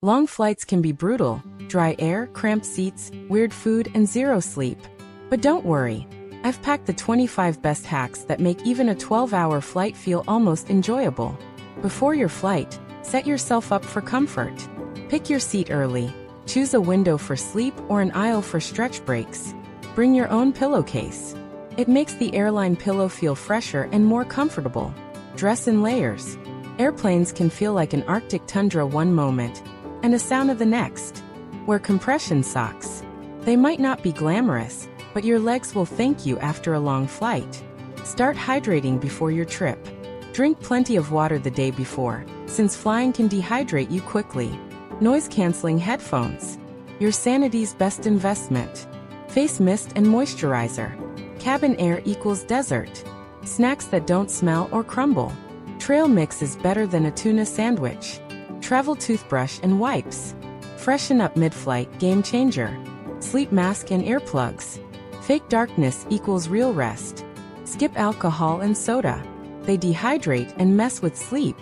Long flights can be brutal: dry air, cramped seats, weird food, and zero sleep. But don't worry. I've packed the 25 best hacks that make even a 12-hour flight feel almost enjoyable. Before your flight, set yourself up for comfort. Pick your seat early. Choose a window for sleep or an aisle for stretch breaks. Bring your own pillowcase. It makes the airline pillow feel fresher and more comfortable. Dress in layers. Airplanes can feel like an Arctic tundra one moment and a sauna the next. Wear compression socks. They might not be glamorous, but your legs will thank you after a long flight. Start hydrating before your trip. Drink plenty of water the day before, since flying can dehydrate you quickly. Noise-canceling headphones. Your sanity's best investment. Face mist and moisturizer. Cabin air equals desert. Snacks that don't smell or crumble. Trail mix is better than a tuna sandwich. Travel toothbrush and wipes. Freshen up mid-flight, game changer. Sleep mask and earplugs. Fake darkness equals real rest. Skip alcohol and soda. They dehydrate and mess with sleep.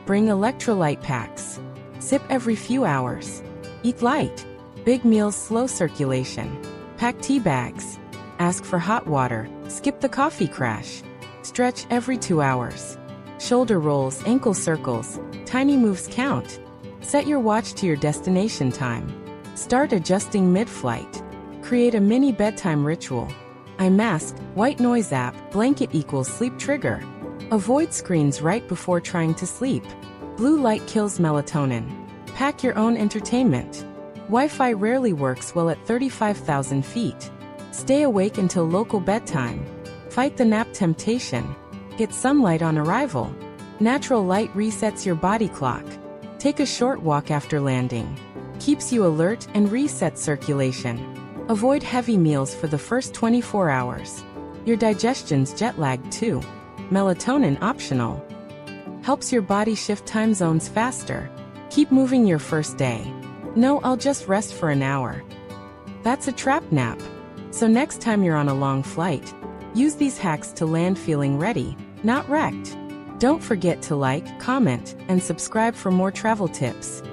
Bring electrolyte packs. Sip every few hours. Eat light. Big meals slow circulation. Pack tea bags. Ask for hot water. Skip the coffee crash. Stretch every 2 hours. Shoulder rolls, ankle circles. Tiny moves count. Set your watch to your destination time. Start adjusting mid-flight. Create a mini bedtime ritual. Eye mask, white noise app, blanket equals sleep trigger. Avoid screens right before trying to sleep. Blue light kills melatonin. Pack your own entertainment. Wi-Fi rarely works well at 35,000 feet. Stay awake until local bedtime. Fight the nap temptation. Get sunlight on arrival. Natural light resets your body clock. Take a short walk after landing. Keeps you alert and resets circulation. Avoid heavy meals for the first 24 hours. Your digestion's jet-lagged too. Melatonin optional. Helps your body shift time zones faster. Keep moving your first day. No, I'll just rest for an hour. That's a trap nap. So next time you're on a long flight, use these hacks to land feeling ready, not wrecked. Don't forget to like, comment, and subscribe for more travel tips.